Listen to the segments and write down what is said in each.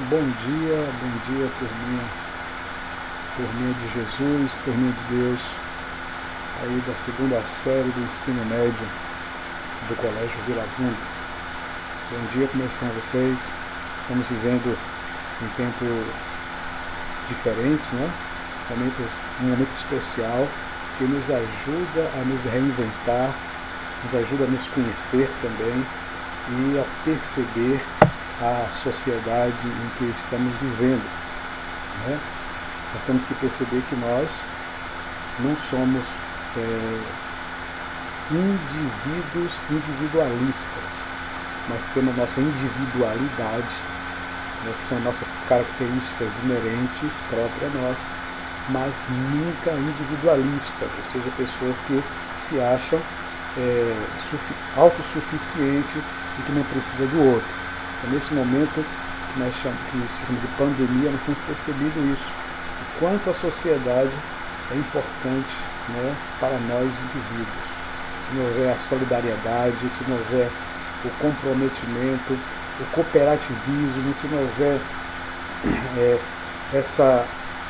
bom dia, turminha de Jesus, turminha de Deus, aí da segunda série do ensino médio do Colégio Vila Mundo. Bom dia, como estão vocês? Estamos vivendo um tempo diferente, né? Um momento especial que nos ajuda a nos reinventar, nos ajuda a nos conhecer também e a perceber a sociedade em que estamos vivendo, né? Nós temos que perceber que nós não somos individualistas, nós temos nossa individualidade, né, que são nossas características inerentes próprias a nós, mas nunca individualistas, ou seja, pessoas que se acham autossuficiente e que não precisa do outro. Então, nesse momento que nós chamamos de pandemia, nós temos percebido isso, o quanto a sociedade é importante, né, para nós indivíduos. Se não houver a solidariedade, se não houver o comprometimento, o cooperativismo, se não houver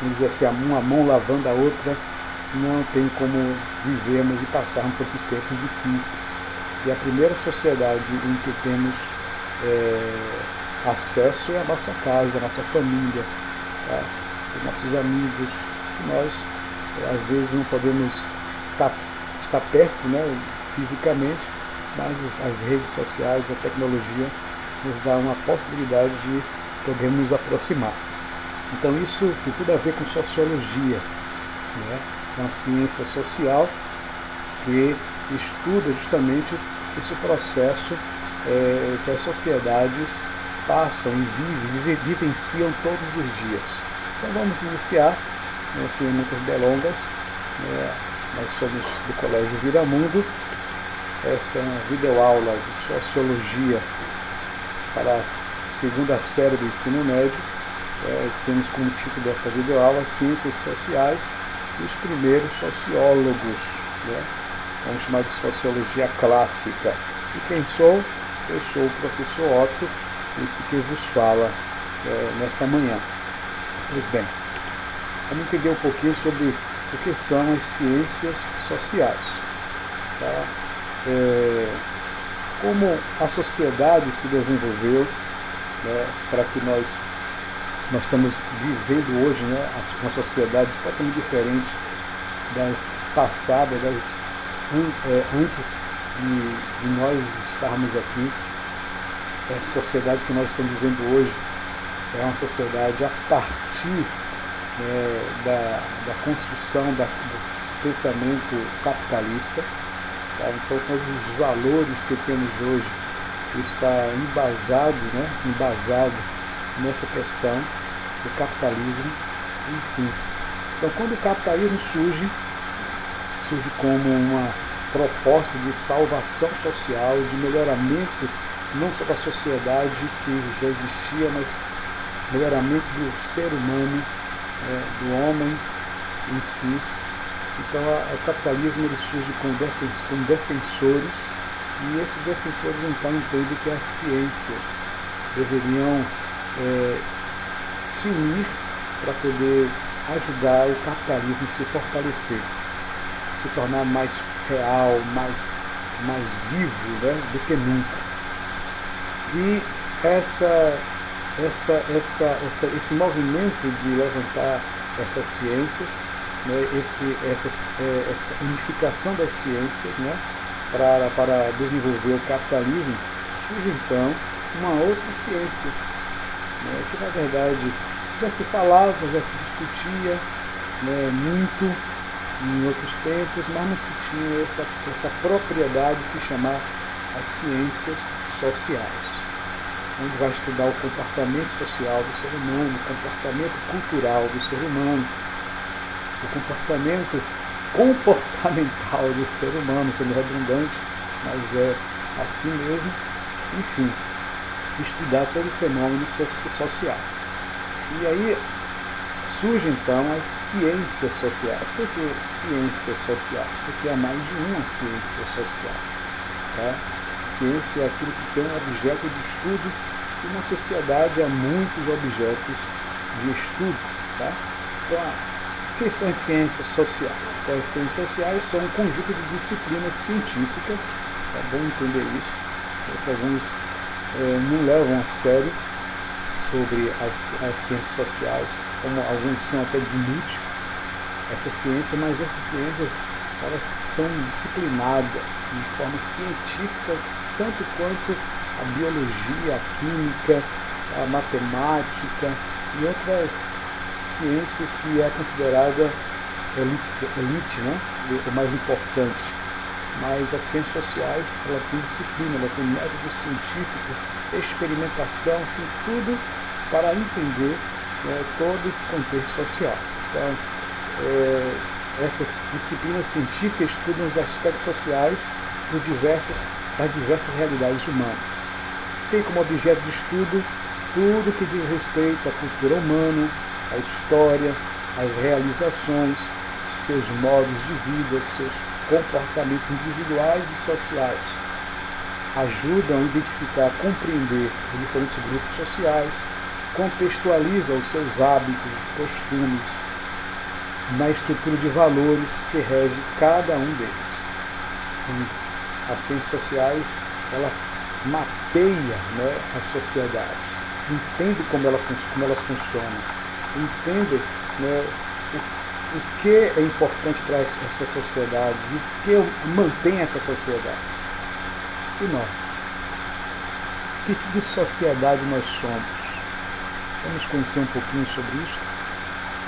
vamos dizer assim, uma mão lavando a outra, não tem como vivermos e passarmos por esses tempos difíceis. E a primeira sociedade em que temos acesso é a nossa casa, a nossa família, tá? Os nossos amigos. Nós, às vezes, não podemos estar perto, né, fisicamente, mas as redes sociais, a tecnologia, nos dá uma possibilidade de podermos nos aproximar. Então isso tem tudo a ver com sociologia, né? Uma ciência social que estuda justamente esse processo que as sociedades passam e vivenciam todos os dias. Então vamos iniciar, sem muitas delongas, nós somos do Colégio Viramundo, essa é uma videoaula de sociologia para a segunda série do ensino médio. Temos como título dessa videoaula Ciências Sociais e os primeiros sociólogos, né? Vamos chamar de sociologia clássica. E quem sou? Eu sou o professor Otto, esse que vos fala nesta manhã. Pois bem, vamos entender um pouquinho sobre o que são as ciências sociais, tá? Como a sociedade se desenvolveu, né, para que nós estamos vivendo hoje, né, uma sociedade totalmente diferente das passadas, antes de nós estarmos aqui. Essa sociedade que nós estamos vivendo hoje é uma sociedade a partir da construção do pensamento capitalista. Tá? Então, todos os valores que temos hoje está embasado nessa questão do capitalismo, enfim. Então, quando o capitalismo surge como uma proposta de salvação social, de melhoramento não só da sociedade que já existia, mas melhoramento do ser humano, do homem em si. Então, o capitalismo ele surge como defensores, e esses defensores então entendem que as ciências deveriam se unir para poder ajudar o capitalismo a se fortalecer, a se tornar mais real, mais vivo, né, do que nunca. E esse movimento de levantar essas ciências, né, essa unificação das ciências, né, para desenvolver o capitalismo, surge então uma outra ciência, né, que na verdade já se falava, já se discutia, né, muito em outros tempos, mas não se tinha essa propriedade de se chamar as ciências sociais, onde vai estudar o comportamento social do ser humano, o comportamento cultural do ser humano, o comportamento comportamental do ser humano, sendo redundante, mas é assim mesmo. Enfim, estudar todo o fenômeno social. E aí surgem então as ciências sociais. Por que ciências sociais? Porque há mais de uma ciência social, tá? Ciência é aquilo que tem um objeto de estudo E na sociedade há muitos objetos de estudo. Tá? Então, o que são as ciências sociais? Então, as ciências sociais são um conjunto de disciplinas científicas, é bom entender isso, porque alguns não levam a sério sobre as ciências sociais, como alguns são até de inútil essa ciência, mas essas ciências elas são disciplinadas de forma científica, tanto quanto a biologia, a química, a matemática e outras ciências que é considerada elite, né? O mais importante. Mas as ciências sociais, ela tem disciplina, ela tem método científico, experimentação, tem tudo para entender todo esse contexto social. Então, essas disciplinas científicas estudam os aspectos sociais das diversas realidades humanas. Tem como objeto de estudo tudo que diz respeito à cultura humana, à história, às realizações, seus modos de vida, seus comportamentos individuais e sociais. Ajudam a identificar, compreender os diferentes grupos sociais, contextualizam os seus hábitos, costumes, na estrutura de valores que rege cada um deles. As ciências sociais, ela mapeia, né, a sociedade, entende como elas funcionam, entende, né, o que é importante para essas sociedades e o que mantém essa sociedade. E nós? Que tipo de sociedade nós somos? Vamos conhecer um pouquinho sobre isso,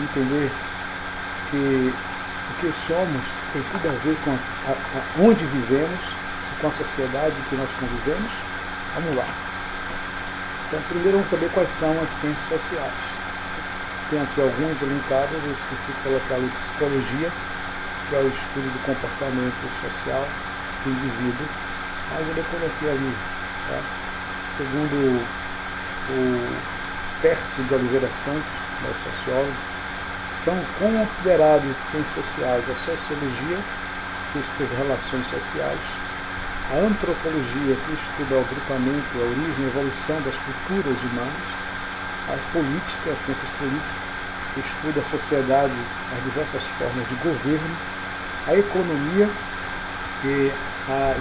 entender que o que somos tem tudo a ver com onde vivemos e com a sociedade em que nós convivemos. Vamos lá. Então, primeiro vamos saber quais são as ciências sociais. Tem aqui algumas elencadas, eu esqueci de colocar ali psicologia, que é o estudo do comportamento social do indivíduo, mas eu coloquei ali, tá? Segundo o Pércio de Oliveira Santos, o sociólogo, são considerados ciências sociais a sociologia, que estuda as relações sociais, a antropologia, que estuda o agrupamento, a origem e a evolução das culturas humanas, a política, as ciências políticas, que estuda a sociedade, as diversas formas de governo, a economia, que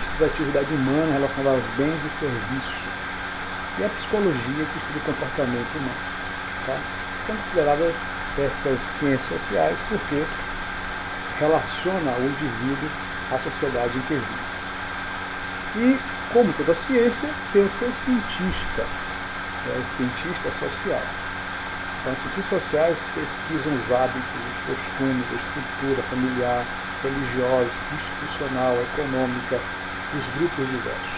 estuda a atividade humana relacionada aos bens e serviços, e a psicologia, que estuda o comportamento humano. Tá? São consideradas essas ciências sociais porque relaciona o indivíduo à sociedade em que vive. E, como toda ciência, tem o seu cientista, o cientista social. Então, os cientistas sociais pesquisam os hábitos, os costumes, a estrutura familiar, religiosa, institucional, econômica dos grupos diversos,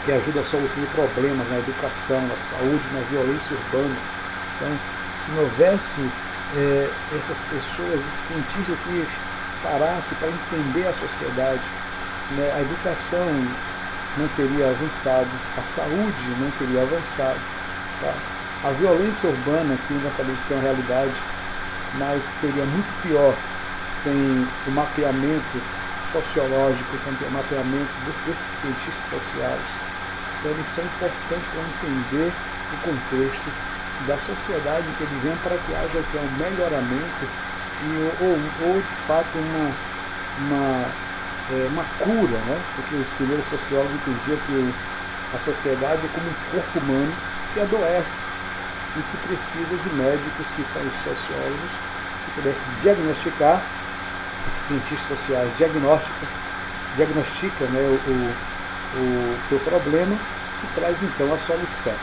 que ajuda a solução de problemas na educação, na saúde, na violência urbana. Então, se não houvesse essas pessoas, esses cientistas que parassem para entender a sociedade, né, a educação não teria avançado, a saúde não teria avançado, tá? A violência urbana, que nós sabemos que é uma realidade, mas seria muito pior sem o mapeamento sociológico, o mapeamento desses cientistas sociais. Então eles são importantes para entender o contexto da sociedade em que vivemos, para que haja um melhoramento ou de fato uma cura, né? Porque os primeiros sociólogos entendiam que a sociedade é como um corpo humano que adoece e que precisa de médicos, que são os sociólogos, que pudessem diagnosticar, os cientistas sociais diagnostica, né, o teu problema e traz então a solução.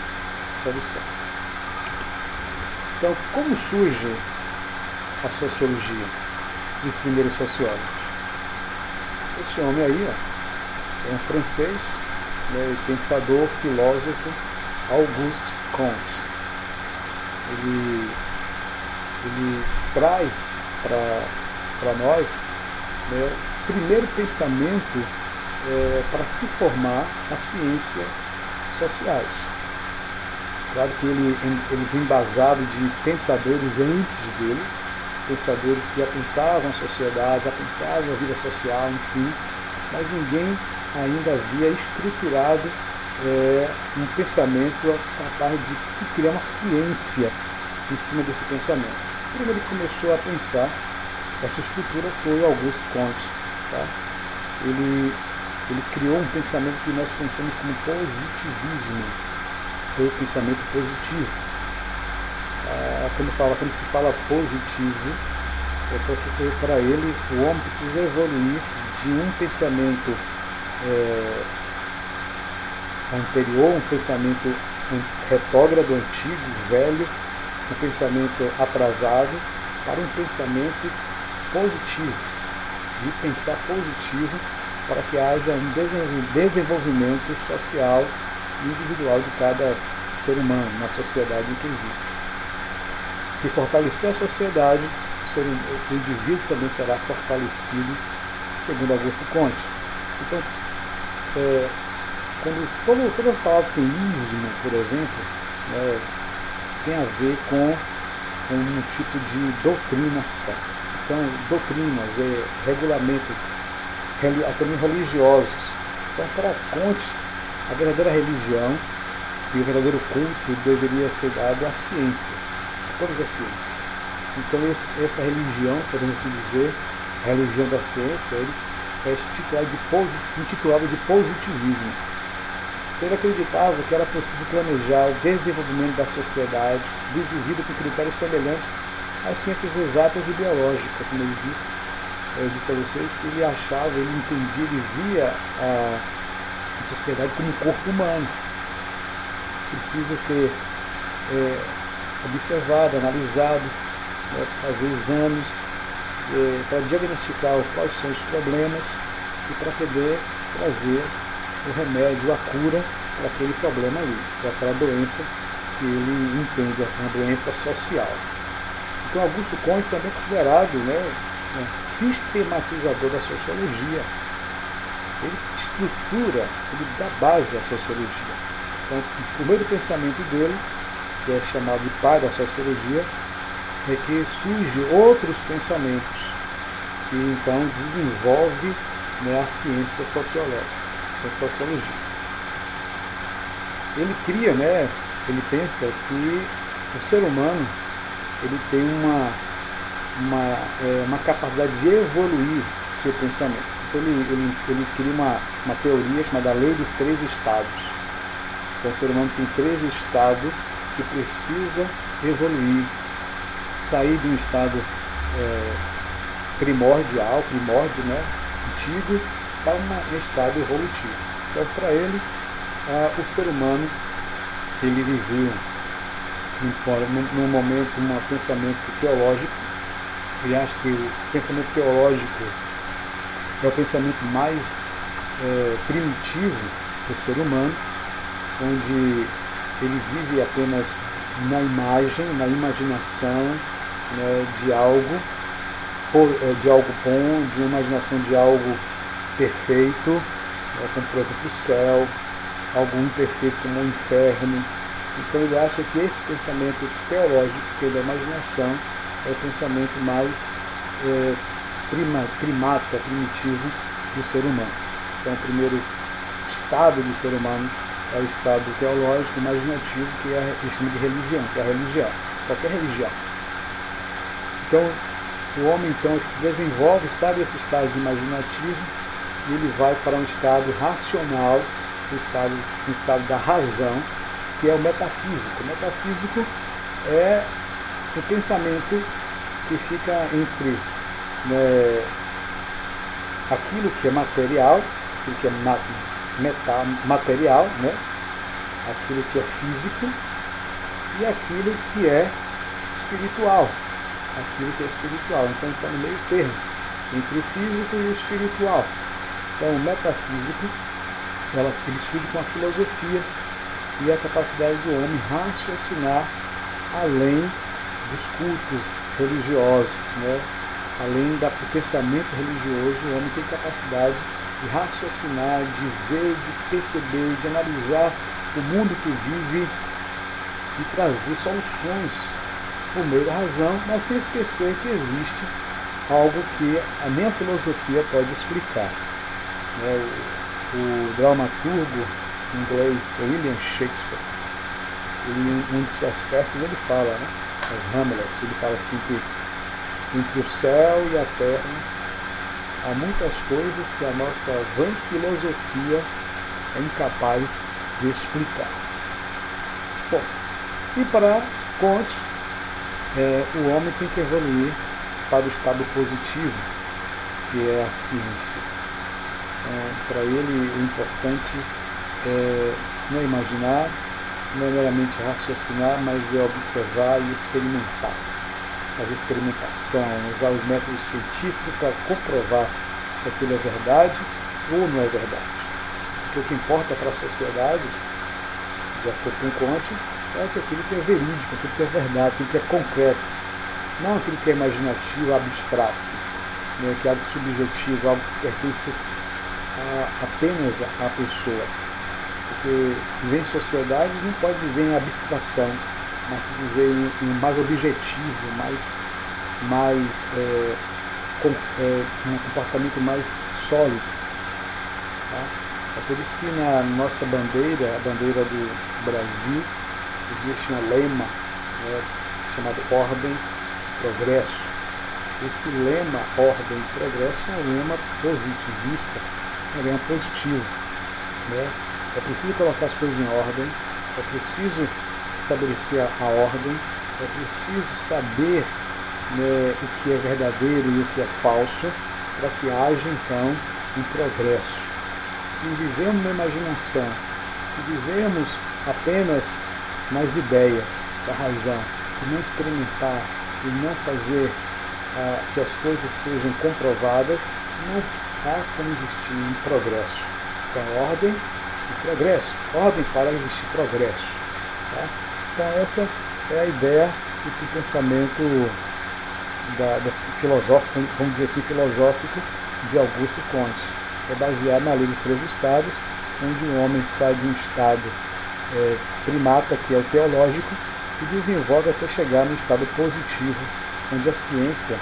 Então, como surge a sociologia dos primeiros sociólogos? Esse homem aí, ó, é um francês, né, pensador, filósofo, Auguste Comte. Ele traz para nós, né, o primeiro pensamento para se formar as ciências sociais. Claro que ele vem embasado de pensadores antes dele, pensadores que já pensavam a sociedade, já pensavam a vida social, enfim, mas ninguém ainda havia estruturado um pensamento capaz de se criar uma ciência em cima desse pensamento. Primeiro ele começou a pensar, essa estrutura foi Auguste Comte. Tá? Ele criou um pensamento que nós pensamos como positivismo, ou pensamento positivo. Quando se fala positivo, porque para ele o homem precisa evoluir de um pensamento anterior, um pensamento retrógrado, antigo, velho, um pensamento atrasado, para um pensamento positivo, de pensar positivo, para que haja um desenvolvimento social e individual de cada ser humano na sociedade em que vive. Se fortalecer a sociedade, o indivíduo também será fortalecido, segundo Auguste Comte. Então, quando todas as palavras têm ismo, por exemplo, tem a ver com um tipo de doutrinação. Então, doutrinas, regulamentos, também religiosos. Então, para Comte, a verdadeira religião e o verdadeiro culto deveria ser dado às ciências, a todas as ciências. Então, essa religião, podemos assim dizer, a religião da ciência, ele é intitulado de positivismo. Ele acreditava que era possível planejar o desenvolvimento da sociedade, do indivíduo com critérios semelhantes às ciências exatas e biológicas, como ele disse. Eu disse a vocês que ele achava, ele entendia, ele via a sociedade como um corpo humano. Precisa ser observado, analisado, fazer exames para diagnosticar quais são os problemas e para poder trazer o remédio, a cura para aquele problema ali, para aquela doença que ele entende, uma doença social. Então, Auguste Comte também é considerado um sistematizador da sociologia. Ele estrutura, ele dá base à sociologia. Então, o primeiro pensamento dele, que é chamado de pai da sociologia, é que surgem outros pensamentos que então desenvolve a ciência sociológica, a sociologia. Ele cria, ele pensa que o ser humano ele tem uma capacidade de evoluir seu pensamento. Então ele cria uma teoria chamada Lei dos Três Estados. Então o ser humano tem 3 estados que precisa evoluir, sair de um estado primórdio, antigo, para um estado evolutivo. Então, para ele, o ser humano, ele viveu num momento, um pensamento teológico. Ele acha que o pensamento teológico é o pensamento mais primitivo do ser humano, onde ele vive apenas na imagem, na imaginação de algo bom, de uma imaginação de algo perfeito, como por exemplo o céu, algo imperfeito como o inferno. Então ele acha que esse pensamento teológico, que é da imaginação, é o pensamento mais primitivo do ser humano. Então o primeiro estado do ser humano é o estado teológico, imaginativo, que é o chama de religião, que é a religião, qualquer religião. Então o homem então se desenvolve, sai desse estado imaginativo e ele vai para um estado racional, um estado da razão, que é o metafísico. O metafísico é o pensamento que fica entre aquilo que é material, aquilo que é material, aquilo que é físico, e aquilo que é espiritual. Então está no meio termo, entre o físico e o espiritual. Então o metafísico, ele surge com a filosofia e a capacidade do homem raciocinar além dos cultos religiosos, além do pensamento religioso. O homem tem capacidade de raciocinar, de ver, de perceber, de analisar o mundo que vive e trazer soluções por meio da razão, mas sem esquecer que existe algo que nem a filosofia pode explicar. O dramaturgo inglês William Shakespeare. Em uma de suas peças ele fala, né, Hamlet, ele fala assim que entre o céu e a terra há muitas coisas que a nossa vã filosofia é incapaz de explicar. Bom, e para Kant, o homem tem que evoluir para o estado positivo, que é a ciência. Para ele, o importante não é imaginar, não é meramente raciocinar, mas é observar e experimentar. Fazer experimentação, usar os métodos científicos para comprovar se aquilo é verdade ou não é verdade. Porque o que importa para a sociedade, de acordo com Kant, é aquilo que é verídico, aquilo que é verdade, aquilo que é concreto. Não aquilo que é imaginativo, abstrato, né, que é algo subjetivo, algo que pertence apenas à pessoa. Porque viver em sociedade não pode viver em abstração, mas viver em mais objetivo, um comportamento mais sólido. Tá? É por isso que na nossa bandeira, a bandeira do Brasil, existe um lema, né, chamado Ordem e Progresso. Esse lema, Ordem e Progresso, é um lema positivista, é um lema positivo. Né? É preciso colocar as coisas em ordem, é preciso estabelecer a ordem, é preciso saber, né, o que é verdadeiro e o que é falso, para que haja então um progresso. Se vivemos na imaginação, se vivemos apenas nas ideias da razão, e não experimentar, e não fazer que as coisas sejam comprovadas, não há como existir um progresso. Então, ordem e progresso. Ordem para existir progresso. Tá? Então, essa é a ideia do pensamento filosófico, vamos dizer assim, filosófico de Augusto Comte. É baseado na lei dos três estados, onde o homem sai de um estado primata, que é o teológico, e desenvolve até chegar no estado positivo, onde a ciência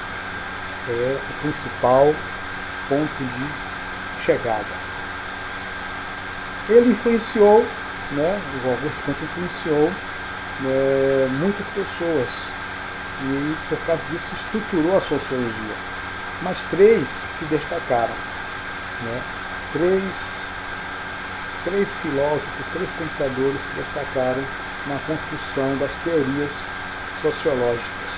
é o principal ponto de chegada. Ele influenciou, né, o Augusto Comte influenciou muitas pessoas, e por causa disso estruturou a sociologia. Mas três se destacaram. Né? Três filósofos, três pensadores se destacaram na construção das teorias sociológicas.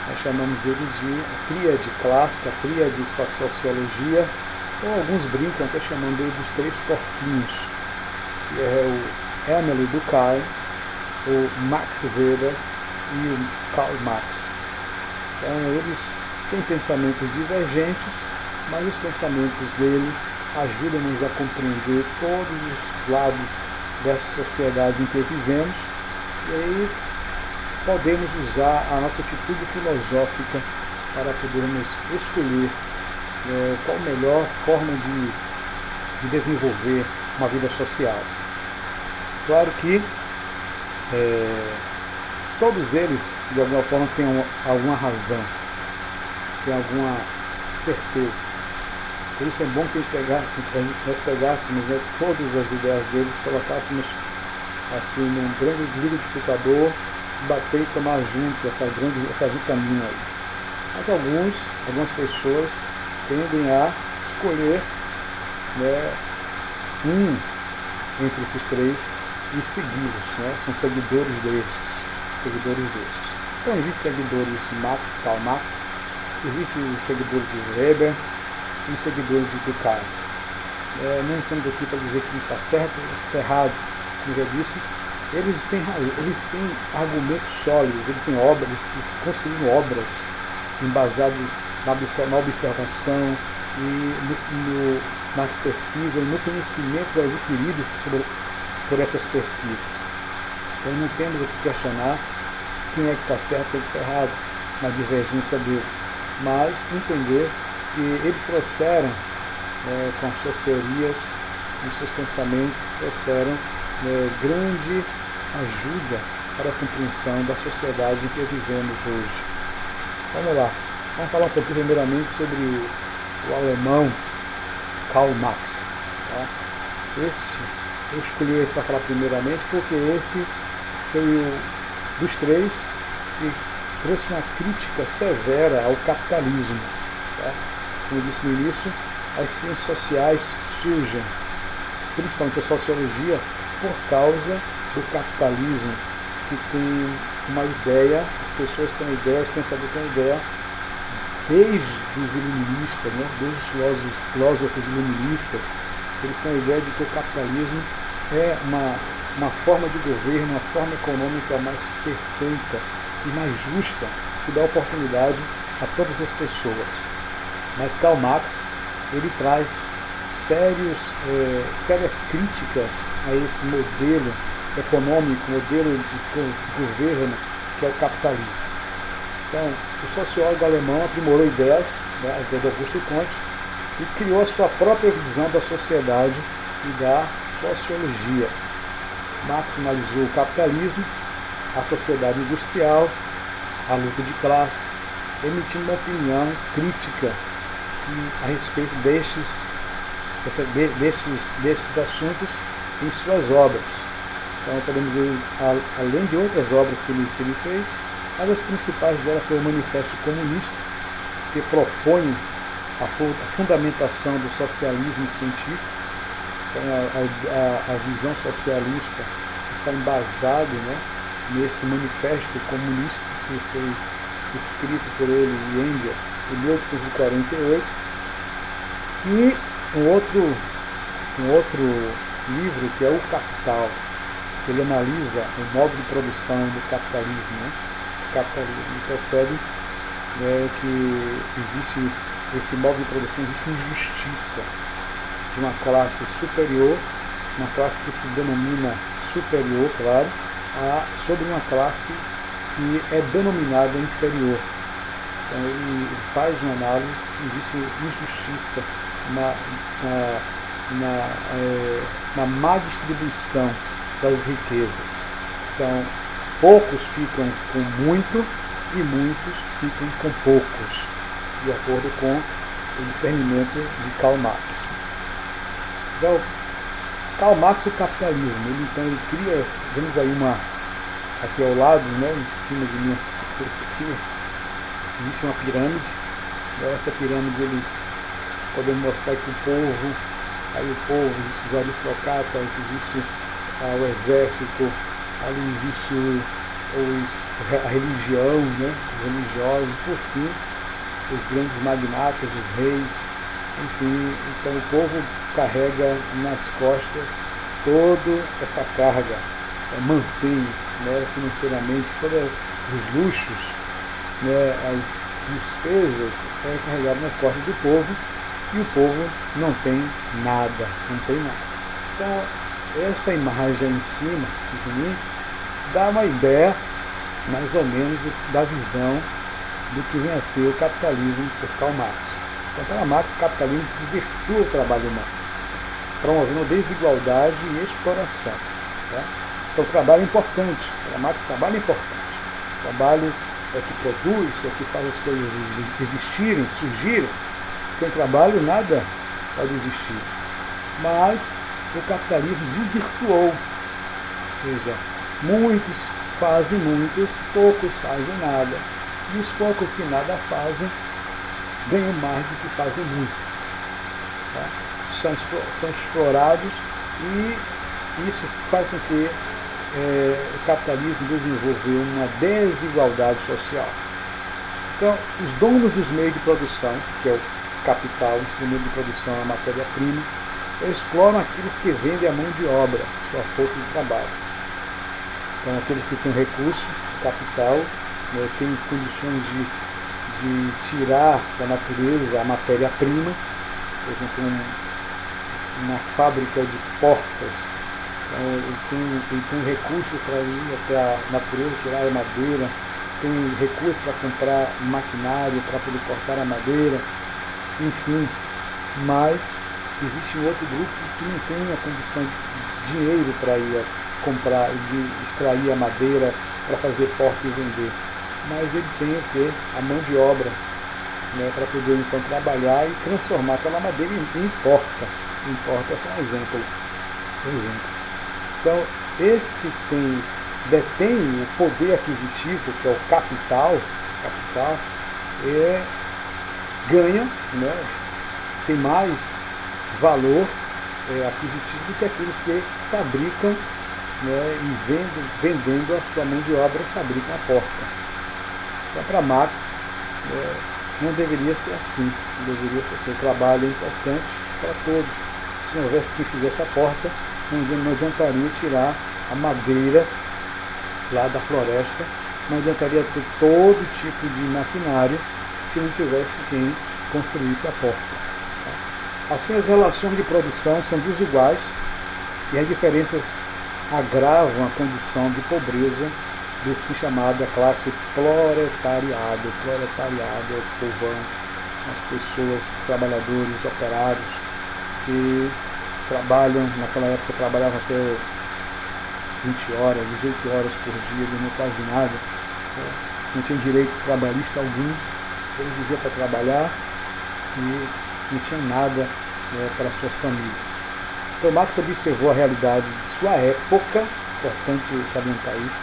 Nós chamamos ele de tríade clássica, tríade da sociologia, ou alguns brincam até chamando ele dos três porquinhos, que é o Emile Durkheim, o Max Weber e o Karl Marx. Então eles têm pensamentos divergentes, mas os pensamentos deles ajudam-nos a compreender todos os lados dessa sociedade em que vivemos, e aí podemos usar a nossa atitude filosófica para podermos escolher qual a melhor forma de desenvolver uma vida social. Claro que todos eles, de alguma forma, têm alguma razão, têm alguma certeza. Por isso é bom que nós pegássemos todas as ideias deles, colocássemos assim num grande liquidificador, bater e tomar junto essa vitamina aí. Mas algumas pessoas tendem a escolher, né, um entre esses três e segui-los, né? São seguidores destes. Então existem seguidores de Karl Marx, existem os seguidores de Weber e os seguidores de Durkheim. Não estamos aqui para dizer que está certo ou está errado, como já disse. Eles têm argumentos sólidos, eles têm obras, eles construíram obras embasadas na observação e nas pesquisas, e no conhecimento adquirido por essas pesquisas. Então não temos o que questionar quem é que está certo e quem é que está errado na divergência deles, mas entender que eles trouxeram, com as suas teorias, com os seus pensamentos, trouxeram grande ajuda para a compreensão da sociedade em que vivemos hoje. Vamos lá, vamos falar um pouquinho primeiramente sobre o alemão Karl Marx. Tá? Este eu escolhi esse para falar primeiramente porque esse foi o dos três que trouxe uma crítica severa ao capitalismo. Tá? Como eu disse no início, as ciências sociais surgem, principalmente a sociologia, por causa do capitalismo, que tem uma ideia, as pessoas têm uma ideia, os pensadores têm uma ideia, desde os iluministas, né, desde os filósofos iluministas, eles têm a ideia de que o capitalismo é uma forma de governo, uma forma econômica mais perfeita e mais justa, que dá oportunidade a todas as pessoas. Mas Karl Marx, ele traz sérias críticas a esse modelo econômico, modelo de governo que é o capitalismo. Então, o sociólogo alemão aprimorou ideias, né, a ideia de Augusto Comte, e criou a sua própria visão da sociedade e da sociologia. Marx analisou o capitalismo, a sociedade industrial, a luta de classes, emitindo uma opinião crítica a respeito destes assuntos em suas obras. Então podemos ir, além de outras obras que ele fez, uma das principais dela foi o Manifesto Comunista, que propõe a fundamentação do socialismo científico. Então a visão socialista está embasada, né, nesse Manifesto Comunista, que foi escrito por ele e Engels em 1848. E um outro livro, que é O Capital, que ele analisa o modo de produção do capitalismo. Né? O capitalismo percebe, né, que existe esse modo de produção, existe injustiça de uma classe superior, uma classe que se denomina superior, claro, sobre uma classe que é denominada inferior. Então ele faz uma análise, existe injustiça na má distribuição das riquezas. Então, poucos ficam com muito e muitos ficam com poucos, de acordo com o discernimento de Karl Marx. Então, Karl Marx, o capitalismo, ele cria, vemos aí aqui ao lado, né, em cima de mim, esse aqui, existe uma pirâmide. Essa pirâmide ele podemos mostrar que o povo, existe os aristocratas, existe o exército, ali existe a religião, né, os religiosos, por fim, os grandes magnatas, os reis, enfim. Então o povo carrega nas costas toda essa carga, mantém, né, financeiramente todos os luxos, né, as despesas carregadas nas costas do povo, e o povo não tem nada, não tem nada. Então essa imagem em cima de mim dá uma ideia mais ou menos da visão do que vem a ser o capitalismo por Karl Marx. Então, Karl Marx, o capitalismo desvirtua o trabalho humano, promovendo desigualdade e exploração. Tá? Então o trabalho é importante, Karl Marx, o trabalho é importante. O trabalho é que produz, é que faz as coisas existirem, surgirem. Sem trabalho nada pode existir. Mas o capitalismo desvirtuou, ou seja, muitos fazem muitos, poucos fazem nada, e os poucos que nada fazem ganham mais do que fazem muito. Tá? São explorados, e isso faz com que o capitalismo desenvolveu uma desigualdade social. Então, os donos dos meios de produção, que é o capital, o instrumento de produção, a matéria-prima, exploram aqueles que vendem a mão de obra, sua força de trabalho. Então, aqueles que têm recurso, capital, né, têm condições de tirar da natureza a matéria-prima, por exemplo, uma fábrica de portas, então, ele tem recursos para ir até a natureza, tirar a madeira, tem recursos para comprar maquinário para poder cortar a madeira, enfim. Mas existe um outro grupo que não tem a condição de dinheiro para ir comprar, de extrair a madeira para fazer porta e vender. Mas ele tem o quê? A mão de obra, né, para poder então trabalhar e transformar aquela madeira em porta. Em porta é só um exemplo. Então, esse detém o poder aquisitivo, que é o capital, ganha, né, tem mais valor aquisitivo do que aqueles que fabricam, né, e vendendo a sua mão de obra, fabricam a porta. Então, para Marx, não deveria ser assim. Não deveria ser assim. O trabalho é importante para todos. Se não houvesse quem fizesse a porta, não adiantaria tirar a madeira lá da floresta, não adiantaria ter todo tipo de maquinário se não tivesse quem construísse a porta. Assim, as relações de produção são desiguais e as diferenças agravam a condição de pobreza do assim chamada classe proletariado. O proletariado é o povão, as pessoas, os trabalhadores, operários, que trabalham, naquela época trabalhavam até 20 horas, 18 horas por dia, não quase nada, não tinha direito trabalhista algum, eles viviam para trabalhar e não tinham nada para suas famílias. Então Marx observou a realidade de sua época, importante salientar isso,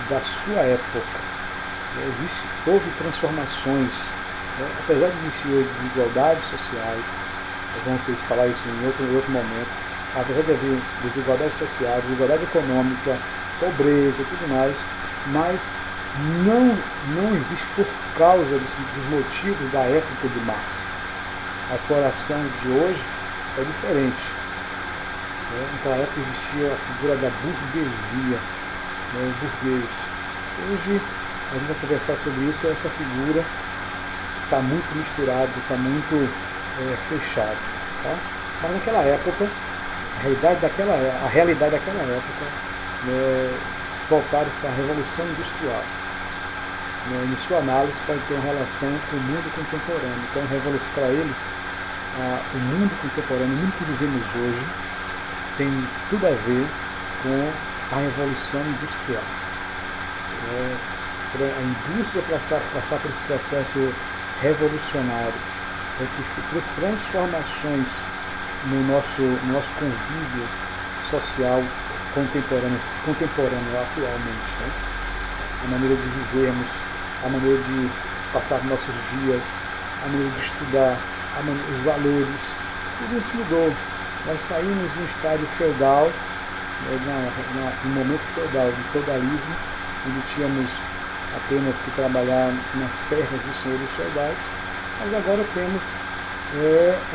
da sua época. Houve transformações, apesar de existir desigualdades sociais, vamos falar isso em outro momento, apesar de haver desigualdades sociais, desigualdade econômica, pobreza e tudo mais, mas não existe por causa dos motivos da época de Marx. A exploração de hoje é diferente. Naquela época existia a figura da burguesia, o burguês. Hoje a gente vai conversar sobre isso, essa figura está muito misturada, está muito fechada. Tá? Mas naquela época, a realidade daquela época, voltaram-se para a Revolução Industrial. Em sua análise, pode ter uma relação com o mundo contemporâneo. Então, para ele, o mundo contemporâneo, o mundo que vivemos hoje, tem tudo a ver com a Revolução Industrial. Para a indústria passar por esse processo revolucionário, que trouxe transformações no nosso convívio social contemporâneo atualmente. A maneira de vivermos, a maneira de passar nossos dias, a maneira de estudar, os valores, tudo isso mudou. Nós saímos de um estádio feudal, no momento feudal, de feudalismo, onde tínhamos apenas que trabalhar nas terras dos senhores feudais, mas agora temos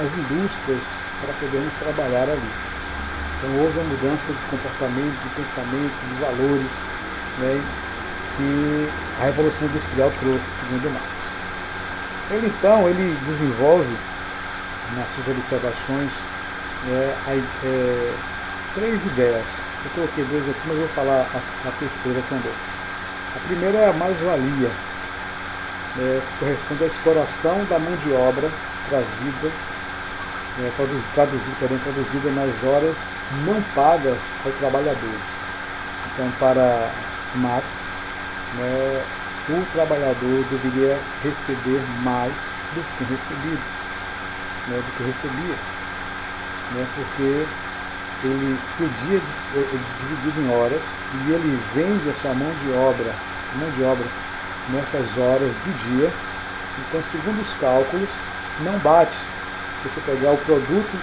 as indústrias para podermos trabalhar ali. Então houve uma mudança de comportamento, de pensamento, de valores, que a Revolução Industrial trouxe, segundo Marx. Ele desenvolve, nas suas observações, três ideias. Eu coloquei duas aqui, mas vou falar a terceira também. A primeira é a mais-valia, que corresponde à exploração da mão de obra traduzida nas horas não pagas ao trabalhador. Então, para Marx, o trabalhador deveria receber mais do que recebia, porque se o dia é dividido em horas e ele vende a sua mão de obra nessas horas do dia, então, segundo os cálculos, não bate você pegar o produto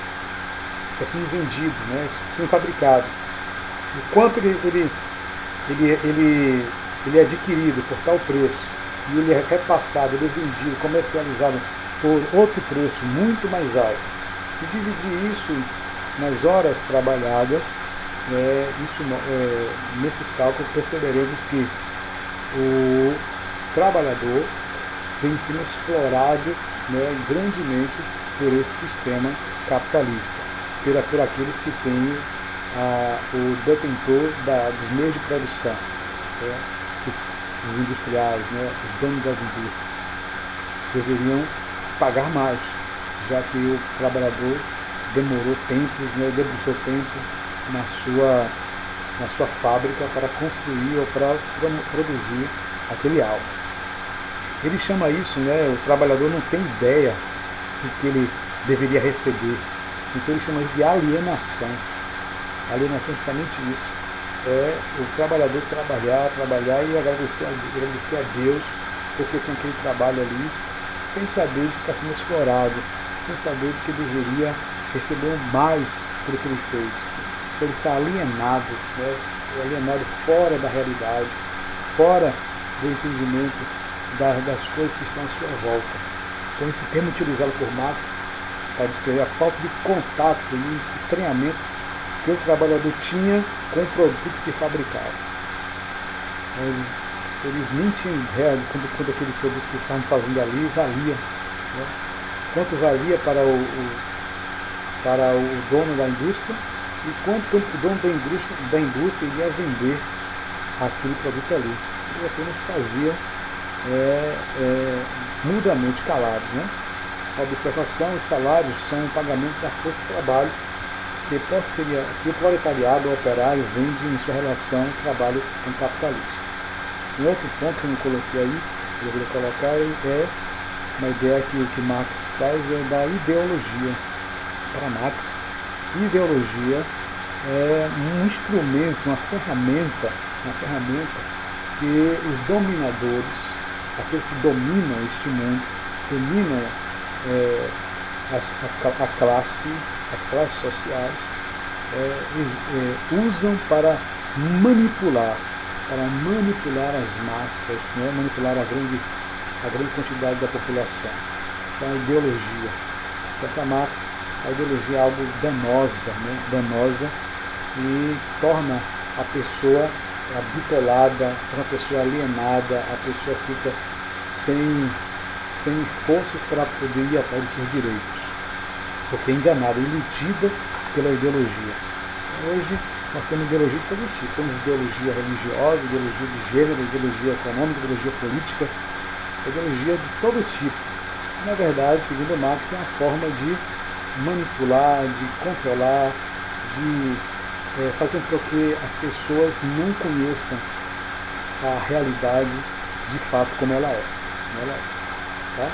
sendo vendido, sendo fabricado, o quanto ele é adquirido por tal preço e ele é repassado, ele é vendido, comercializado por outro preço muito mais alto. Se dividir isso nas horas trabalhadas, nesses cálculos perceberemos que o trabalhador vem sendo explorado grandemente por esse sistema capitalista, por aqueles que têm o detentor dos meios de produção, os industriais, os donos das indústrias, deveriam pagar mais, já que o trabalhador debruçou tempo na sua fábrica para construir ou para produzir aquele algo. Ele chama isso, o trabalhador não tem ideia do que ele deveria receber, então ele chama isso de alienação. A alienação é justamente isso. É o trabalhador trabalhar e agradecer a Deus porque tem aquele trabalho ali, sem saber de que está sendo explorado, sem saber de que deveria receber mais pelo que ele fez. Então ele está alienado, né, alienado fora da realidade, fora do entendimento das coisas que estão à sua volta. Então esse termo utilizado por Marx para descrever a falta de contato e estranhamento que o trabalhador tinha com o produto que fabricava. Eles nem tinham ideia de quanto aquele produto que estavam fazendo ali valia. Né? Quanto valia para o dono da indústria e quanto o dono da indústria iria vender aquele produto ali. Ele apenas fazia mudamente calado. Né? A observação, os salários são um pagamento da força de trabalho que o proletariado, o operário, vende em sua relação trabalho com o capitalista. Um outro ponto que eu não coloquei aí, que eu queria colocar, é uma ideia que Marx traz da ideologia. Para Marx, ideologia é um instrumento, uma ferramenta que os dominadores, aqueles que dominam este mundo, dominam a classe, as classes sociais, usam para manipular as massas, né? Manipular a grande quantidade da população. Então a ideologia. Então para Marx, a ideologia é algo danosa, né? Danosa, e torna a pessoa bitolada, uma pessoa alienada, a pessoa fica sem forças para poder ir atrás dos seus direitos, porque é enganada, iludida pela ideologia. Hoje nós temos ideologia de todo tipo, temos ideologia religiosa, ideologia de gênero, ideologia econômica, ideologia política, ideologia de todo tipo. Na verdade, segundo Marx, é uma forma de manipular, de controlar, de fazer com que as pessoas não conheçam a realidade de fato como ela é. Tá?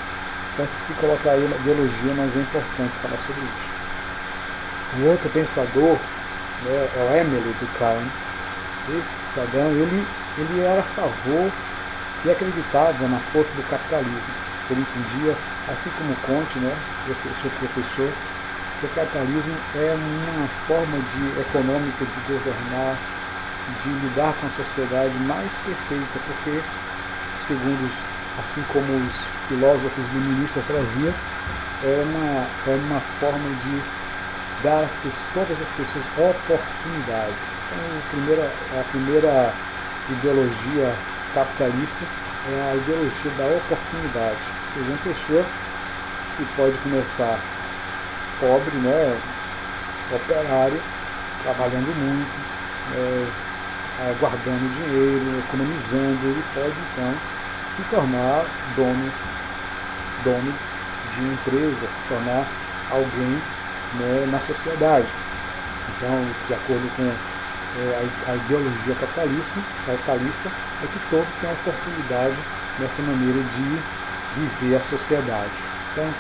Então, se colocar aí na ideologia, mas é importante falar sobre isso. Um outro pensador, né, é o Emile Durkheim. Esse cidadão, ele era a favor e acreditava na força do capitalismo. Ele entendia, assim como Comte, né, seu professor, que o capitalismo é uma forma econômica de governar, de lidar com a sociedade mais perfeita, porque, segundo assim como os filósofos iluministas traziam, é uma forma de dar todas as pessoas oportunidade. Então, a primeira ideologia capitalista é a ideologia da oportunidade. Ou seja, uma pessoa que pode começar pobre, né, operário, trabalhando muito, guardando dinheiro, economizando, ele pode então se tornar dono de empresa, se tornar alguém, né, na sociedade. Então, de acordo com a ideologia capitalista é que todos têm a oportunidade nessa maneira de viver a sociedade. Então,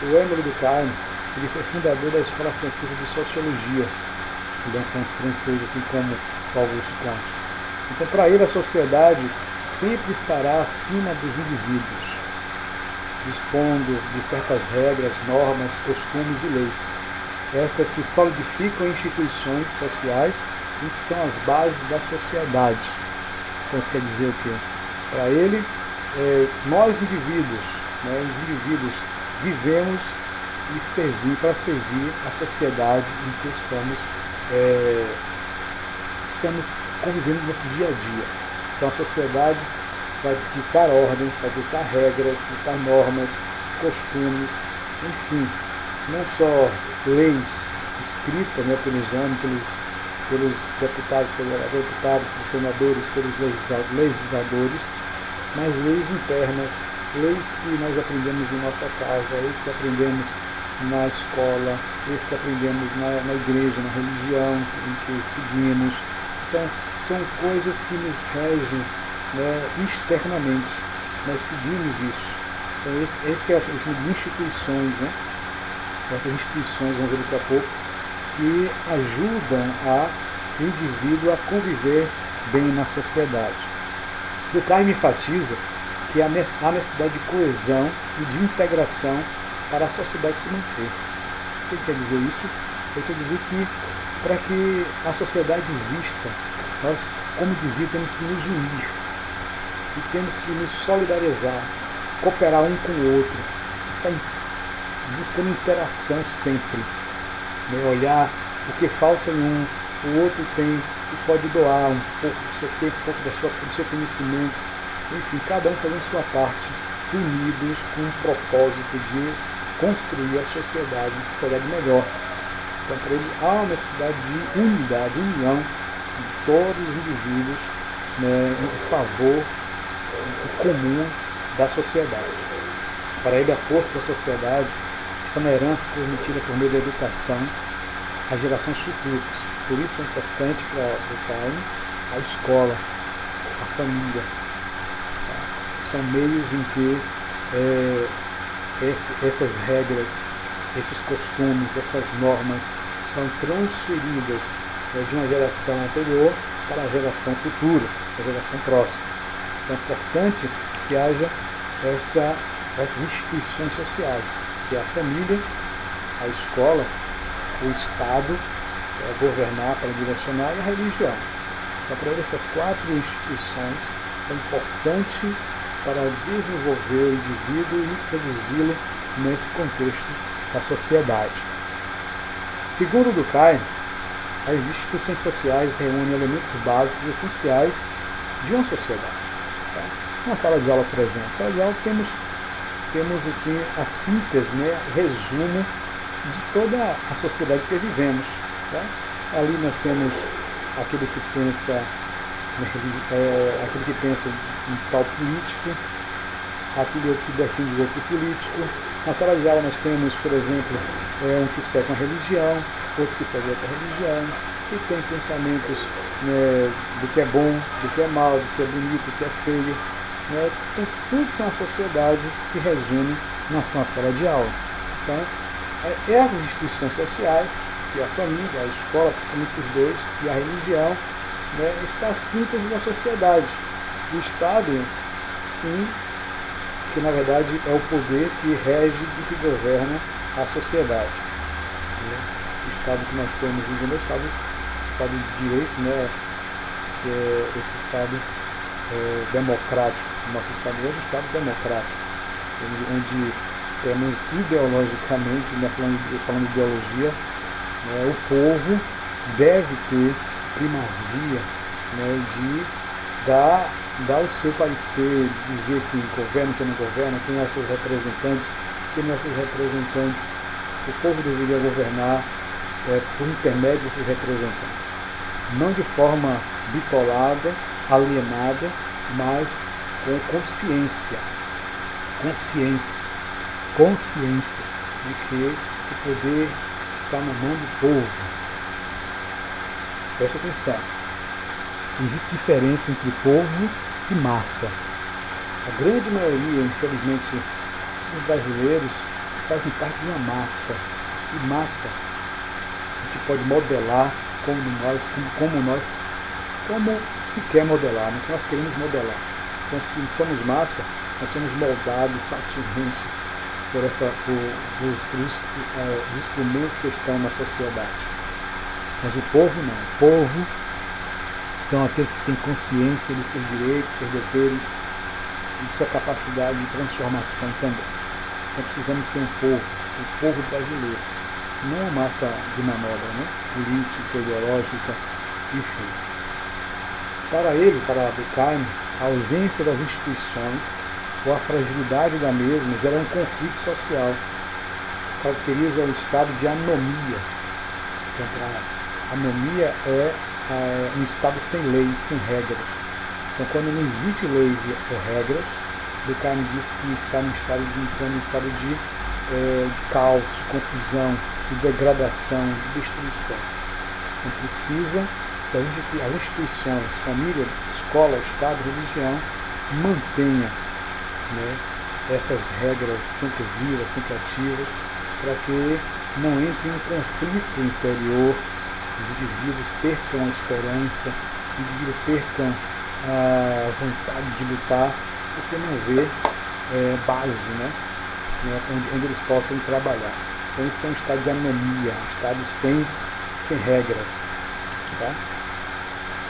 o Emile Durkheim, ele foi fundador da Escola Francesa de Sociologia. Ele é um francês, assim como o Augusto Comte. Então, para ele, a sociedade sempre estará acima dos indivíduos, dispondo de certas regras, normas, costumes e leis. Estas se solidificam em instituições sociais e são as bases da sociedade. Então isso quer dizer o quê? Para ele, nós indivíduos, né, os indivíduos vivemos para servir a sociedade em que estamos convivendo no nosso dia a dia. Então a sociedade vai ditar ordens, vai ditar regras, ditar normas, costumes, enfim, não só leis escritas, né, pelos homens, pelos deputados, pelos senadores, pelos legisladores, mas leis internas, leis que nós aprendemos em nossa casa, leis que aprendemos na escola, leis que aprendemos na igreja, na religião em que seguimos. Então, são coisas que nos regem, né, externamente. Nós seguimos isso. Então, esse que é a questão de instituições, né? Essas instituições, vamos ver daqui a pouco, que ajudam o indivíduo a conviver bem na sociedade. Durkheim enfatiza que há necessidade de coesão e de integração para a sociedade se manter. O que quer dizer isso? Ele quer dizer que, para que a sociedade exista, nós, como indivíduos, temos que nos unir e temos que nos solidarizar, cooperar um com o outro, estar buscando interação sempre, né? Olhar o que falta em um, o outro tem e pode doar um pouco do seu tempo, um pouco do seu conhecimento, enfim, cada um fazendo a sua parte, unidos com o propósito de construir a sociedade, uma sociedade melhor. Então, para ele, há uma necessidade de unidade, união de todos os indivíduos, né, em favor comum da sociedade. Para ele, a força da sociedade está na herança transmitida por meio da educação às gerações futuras. Por isso é importante para Durkheim a escola, a família. Tá? São meios em que essas regras, esses costumes, essas normas são transferidas de uma geração anterior para a geração futura, para a geração próxima. Então é importante que haja essas instituições sociais, que é a família, a escola, o Estado, governar para direcionar, e a religião. Então, para ele, essas 4 instituições são importantes para desenvolver o indivíduo e introduzi-lo nesse contexto da sociedade. Segundo Durkheim, as instituições sociais reúnem elementos básicos e essenciais de uma sociedade. Tá? Uma sala de aula, por exemplo. Na sala de aula temos assim, a síntese, né, o resumo de toda a sociedade que vivemos. Tá? Ali nós temos aquele que pensa em tal político, aquele outro que defende outro político. Na sala de aula nós temos, por exemplo, um que segue uma religião, outro que segue outra religião, e tem pensamentos, né, do que é bom, do que é mal, do que é bonito, do que é feio. Né? Então, tudo que é uma sociedade se resume na sua sala de aula. Então, essas instituições sociais, que é a família, a escola, principalmente esses dois, e a religião, né, está a síntese da sociedade. O Estado, sim, que na verdade é o poder que rege e que governa a sociedade. O Estado que nós temos vivendo é o Estado de Direito, né, que é esse Estado democrático. O nosso Estado hoje é um Estado democrático, onde temos ideologicamente, né, falando de ideologia, o povo deve ter primazia, né, de dar o seu parecer, dizer quem governa, quem não governa, quem são os seus representantes, quem não são os seus representantes. O povo deveria governar por intermédio desses representantes, não de forma bitolada, alienada, mas com consciência de que o poder está na mão do povo. Preste atenção. Existe diferença entre povo e massa. A grande maioria, infelizmente, dos brasileiros fazem parte de uma massa. E massa a gente pode modelar como se quer modelar, né? Como nós queremos modelar. Então, se somos massa, nós somos moldados facilmente por os instrumentos que estão na sociedade. Mas o povo não. O povo são aqueles que têm consciência dos seus direitos, dos seus deveres e de sua capacidade de transformação também. Então precisamos ser o povo brasileiro, não uma massa de manobra, né? Política, ideológica, enfim. Para ele, para Durkheim, a ausência das instituições ou a fragilidade da mesma gera um conflito social, caracteriza o estado de anomia. Então, anomia é um estado sem leis, sem regras. Então, quando não existe leis ou regras, Durkheim diz que está num estado de caos, de confusão, de degradação, de destruição. Então, precisa que as instituições, família, escola, Estado, religião, mantenha, né, essas regras sempre vivas, sempre ativas, para que não entre em um conflito interior, os indivíduos percam a esperança, os indivíduos percam a vontade de lutar, porque não vê base, né, onde eles possam trabalhar. Então isso é um estado de anomia, um estado sem regras. Tá?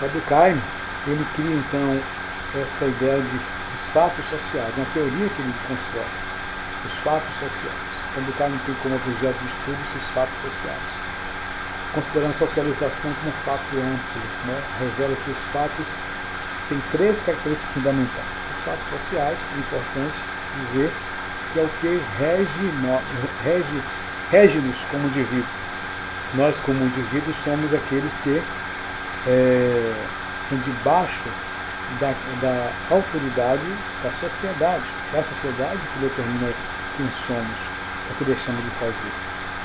O Durkheim, ele cria então essa ideia dos fatos sociais, uma teoria que ele constrói, os fatos sociais. O Durkheim tem como objeto de estudo esses fatos sociais, considerando a socialização como um fato amplo, né? Revela que os fatos têm três características fundamentais. Esses fatos sociais, é importante dizer, que é o que rege-nos como indivíduo. Nós, como indivíduos, somos aqueles que estão debaixo da autoridade da sociedade. É a sociedade que determina quem somos, o que deixamos de fazer.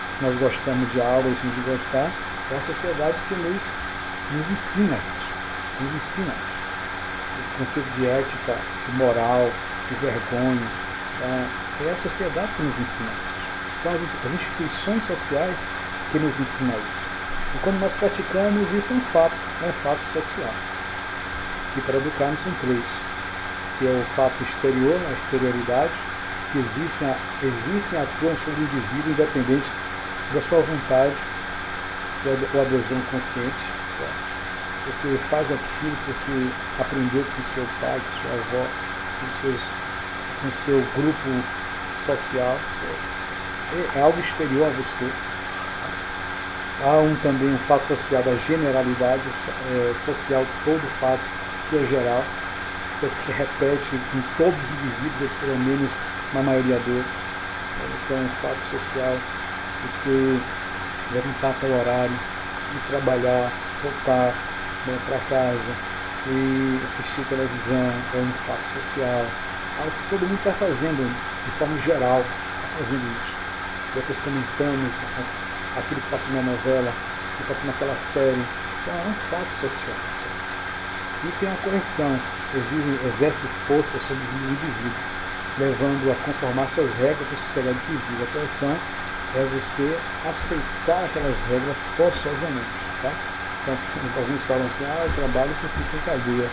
Se nós gostamos de algo, deixamos de gostar, é a sociedade que nos ensina isso. Nos ensina o conceito de ética, de moral, de vergonha. É a sociedade que nos ensina isso. São as instituições sociais que nos ensinam isso. E quando nós praticamos, isso é um fato social. E para educarmos são três, que é o fato exterior, a exterioridade, que existem e atuam sobre o indivíduo independente da sua vontade ou adesão consciente. Você faz aquilo porque aprendeu com o seu pai, com sua avó, com o seu grupo social. É algo exterior a você. Há também um fato social da generalidade social, todo fato que é geral, que se repete em todos os indivíduos, ou pelo menos na maioria deles. Então, um fato social, você levantar para o horário, ir trabalhar, voltar para casa e assistir televisão, é um fato social, algo que todo mundo está fazendo de forma geral, está fazendo isso. Depois comentamos aquilo que passou na novela, que passou naquela série. Então é um fato social. Sabe? E tem a correção, exerce força sobre o indivíduo, levando a conformar essas regras que a sociedade vive. A correção é você aceitar aquelas regras forçosamente. Tá? Então, alguns falam assim, eu trabalho porque fico em cadeia.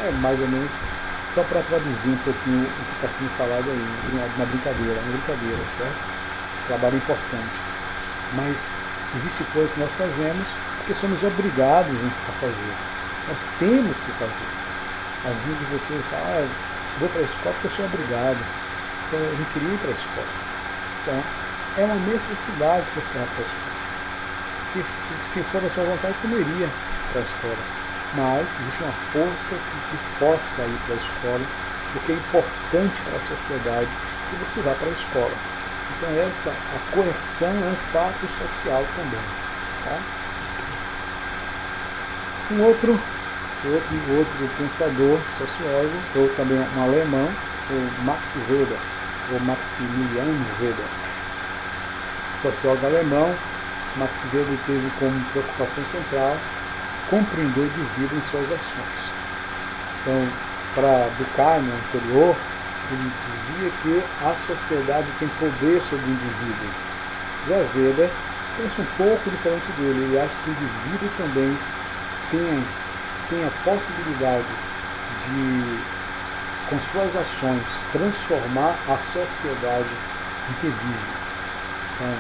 É mais ou menos só para traduzir um pouquinho o que está sendo falado aí, uma brincadeira, certo? Trabalho importante. Mas existe coisa que nós fazemos porque somos obrigados a fazer. Nós temos que fazer. Alguns de vocês falam, se vou para a escola porque eu sou obrigado. Eu não queria ir para a escola. Então, é uma necessidade que você vá para a escola. Se for da sua vontade, você não iria para a escola. Mas existe uma força que te força a ir para a escola, porque é importante para a sociedade que você vá para a escola. Então a coerção é um fato social também. Tá? Um outro pensador, sociólogo, ou também um alemão, o Max Weber, ou Maximilian Weber. Sociólogo alemão, Max Weber teve como preocupação central compreender o indivíduo em suas ações. Então, para Durkheim, no anterior, ele dizia que a sociedade tem poder sobre o indivíduo. Já Weber pensa um pouco diferente dele. Ele acha que o indivíduo também tem a possibilidade de, com suas ações, transformar a sociedade em que vive. Então,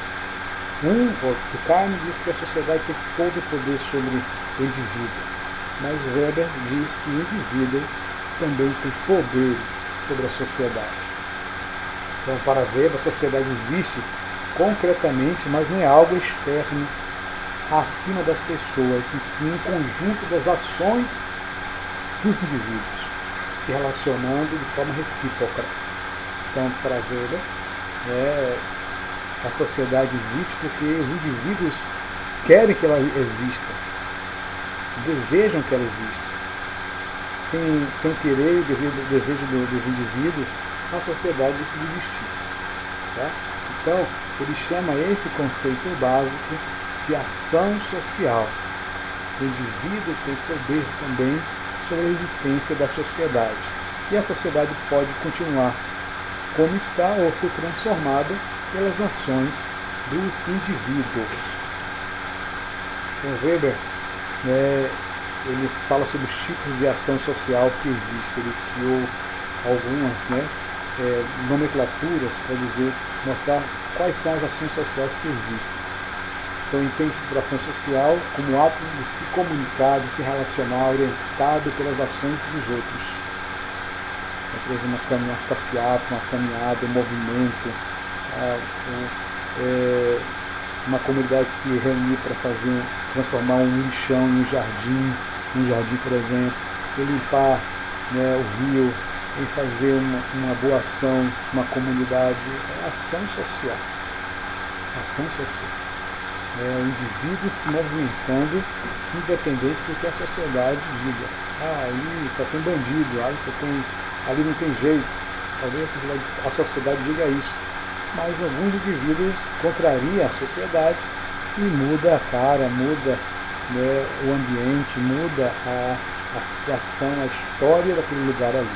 Durkheim diz que a sociedade tem todo o poder sobre o indivíduo, mas Weber diz que o indivíduo também tem poderes sobre a sociedade. Então, para Weber, a sociedade existe concretamente, mas não é algo externo acima das pessoas, e sim um conjunto das ações dos indivíduos, se relacionando de forma recíproca. Então, para Weber, a sociedade existe porque os indivíduos querem que ela exista, desejam que ela exista. Sem querer o desejo dos indivíduos, a sociedade vai se desistir. Tá? Então, ele chama esse conceito básico de ação social. O indivíduo tem poder também sobre a existência da sociedade. E a sociedade pode continuar como está ou ser transformada pelas ações dos indivíduos. Então, Weber, né, ele fala sobre os tipos de ação social que existe. Ele criou algumas, né, nomenclaturas para dizer, mostrar quais são as ações sociais que existem. Então, entende-se por ação social como o ato de se comunicar, de se relacionar, orientado pelas ações dos outros. Então, por exemplo, uma passeata, uma caminhada, um movimento, uma comunidade se reunir para transformar um lixão em um jardim, por exemplo, e limpar, né, o rio, em fazer uma boa ação, uma comunidade, é ação social. Ação social. É o indivíduo se movimentando, independente do que a sociedade diga. Ali só tem bandido, ali não tem jeito. Talvez a sociedade diga isso. Mas alguns indivíduos contrariam a sociedade e muda a cara, muda, né, o ambiente, muda a situação, a história daquele lugar ali.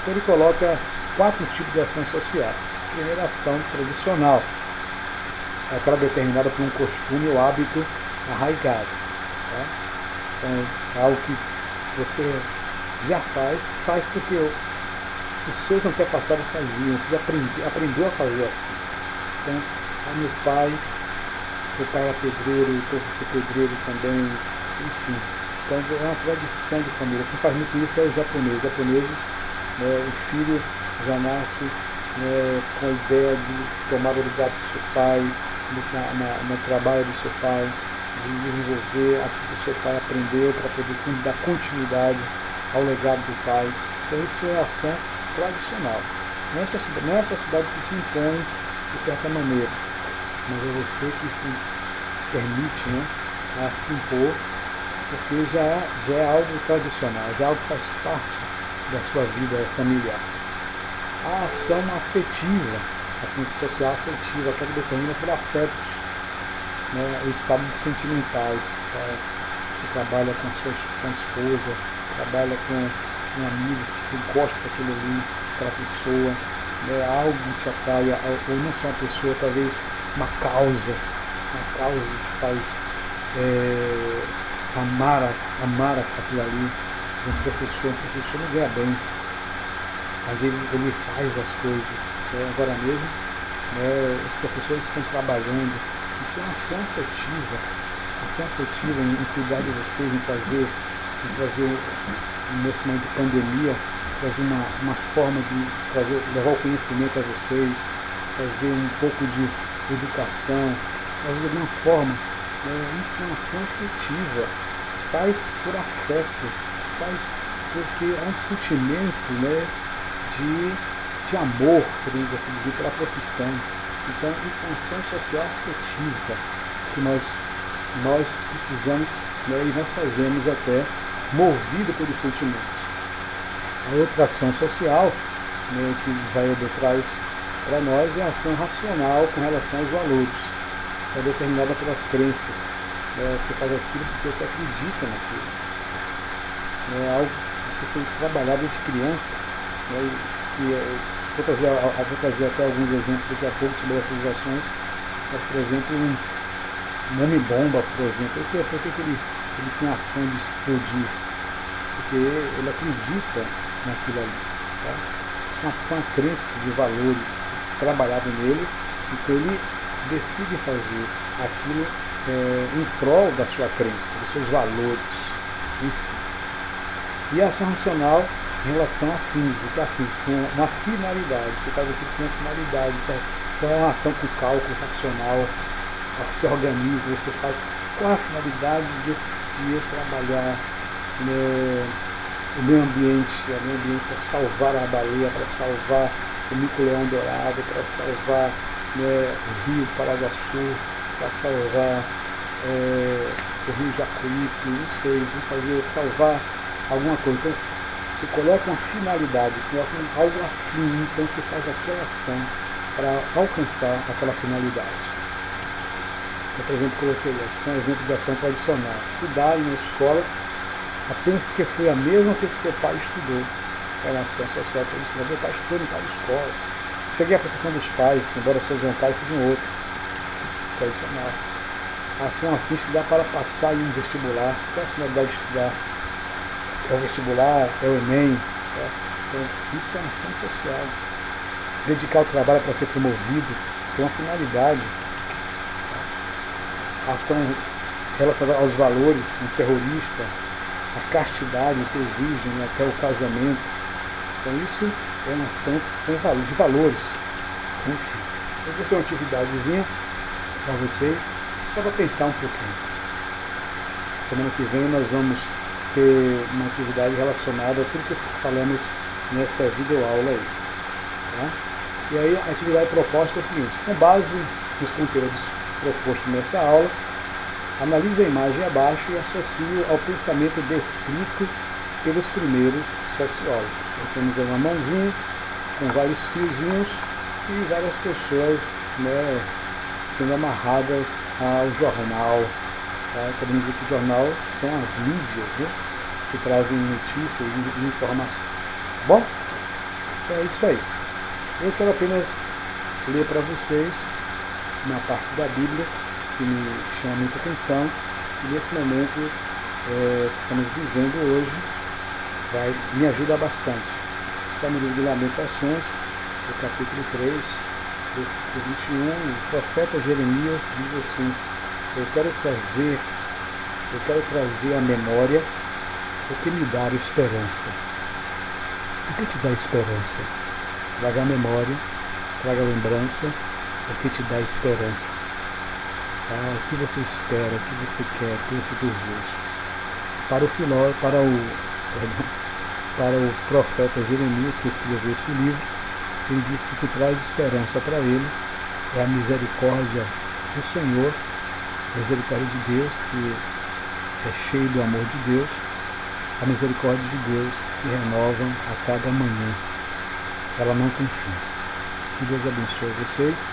Então ele coloca 4 tipos de ação social. Primeira, ação tradicional, é aquela determinada por um costume ou hábito arraigado. Tá? Então, é algo que você já faz porque os seus antepassados faziam, você já aprendeu a fazer assim. Então, meu pai era pedreiro, então você pedreiro também, enfim. Então é uma tradição de família. Quem faz muito isso é os japoneses. Os japoneses, né, o filho já nasce, né, com a ideia de tomar o lugar do seu pai, no trabalho do seu pai, de desenvolver aquilo que o seu pai aprendeu para poder dar continuidade ao legado do pai. Então isso é ação tradicional. Não é a sociedade que te impõe de certa maneira, mas é você que se permite, né, a se impor, porque já é algo tradicional, já é algo que faz parte da sua vida familiar. A ação afetiva, a ação social afetiva, aquela que determina por afetos, né, o estado de sentimentais. Tá? Você trabalha com a esposa, trabalha com um amigo que se gosta daquilo ali, aquela pessoa, né, algo que te atrai, ou não só uma pessoa, talvez uma causa que faz amar aquilo ali. O professor não ganha bem, mas ele faz as coisas. Agora mesmo, né, os professores estão trabalhando. Isso é uma ação afetiva em cuidar de vocês, em trazer nesse momento de pandemia, trazer uma forma de levar o conhecimento a vocês, trazer um pouco de educação, trazer de alguma forma. Isso é uma ação afetiva, faz por afeto, faz porque há um sentimento, né, de amor, podemos assim dizer, pela profissão. Então isso é uma ação social afetiva que nós precisamos, né, e nós fazemos até movido pelos sentimentos. A outra ação social, né, que vai traz para nós é a ação racional com relação aos valores. É determinada pelas crenças. Você faz aquilo porque você acredita naquilo. É algo que você foi trabalhado desde criança. Vou trazer até alguns exemplos daqui a pouco sobre essas ações. Por exemplo, um homem-bomba, por exemplo. Por que ele tem a ação de explodir? Porque ele acredita naquilo ali. Tá? Isso é uma crença de valores trabalhado nele, então ele decide fazer aquilo em prol da sua crença, dos seus valores, enfim. E a ação racional em relação à física, com uma finalidade. Você faz aquilo com uma finalidade. Então é uma ação com cálculo racional. Você organiza, você faz qual a finalidade de eu trabalhar o meio ambiente para salvar a baleia, para salvar o mico-leão dourado, para salvar o rio Paraguaçu, para salvar o rio Jacuípe, não sei, salvar alguma coisa. Então, você coloca uma finalidade, coloca algo afim, então você faz aquela ação para alcançar aquela finalidade. Eu, por exemplo, coloquei aqui, um exemplo de ação tradicional. Estudar em uma escola apenas porque foi a mesma que seu pai estudou. Era a ação social tradicional. Meu pai estudou em tal escola. Seguir a profissão dos pais, embora suas vontades sejam outras. tradicional. A ação a fim de estudar para passar em um vestibular. Qual é a finalidade de estudar? É o vestibular, é o Enem. Tá? Então, isso é uma ação social. Dedicar o trabalho para ser promovido tem uma finalidade. A ação relacionada aos valores, um terrorista, a castidade, ser virgem até o casamento. Então isso é uma ação de valores. Enfim, eu vou ser uma atividadezinha para vocês, só para pensar um pouquinho. Semana que vem nós vamos ter uma atividade relacionada a tudo que falamos nessa videoaula aí. Tá? E aí a atividade proposta é a seguinte: com base nos conteúdos propostos nessa aula, analise a imagem abaixo e associe ao pensamento descrito pelos primeiros sociólogos. Então, temos aí uma mãozinha com vários fiozinhos e várias pessoas, né, sendo amarradas ao jornal. Tá? Podemos dizer que o jornal são as mídias, né, que trazem notícias e informação. Tá bom? Então é isso aí. Eu quero apenas ler para vocês uma parte da Bíblia que me chama muita atenção e nesse momento que estamos vivendo hoje me ajuda bastante. Está no livro de Lamentações, no capítulo 3, versículo 21, o profeta Jeremias diz assim: eu quero trazer à memória o que me dá esperança. O que te dá esperança? Traga a memória, traga a lembrança, o que te dá esperança. O que você espera, o que você quer, o que você deseja. Para o profeta Jeremias, que escreveu esse livro, ele diz que o que traz esperança para ele é a misericórdia do Senhor, a misericórdia de Deus, que é cheio do amor de Deus, a misericórdia de Deus que se renova a cada manhã. Ela não tem fim. Que Deus abençoe vocês,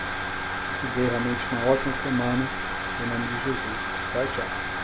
que dê realmente uma ótima semana, em nome de Jesus. Tchau, tchau.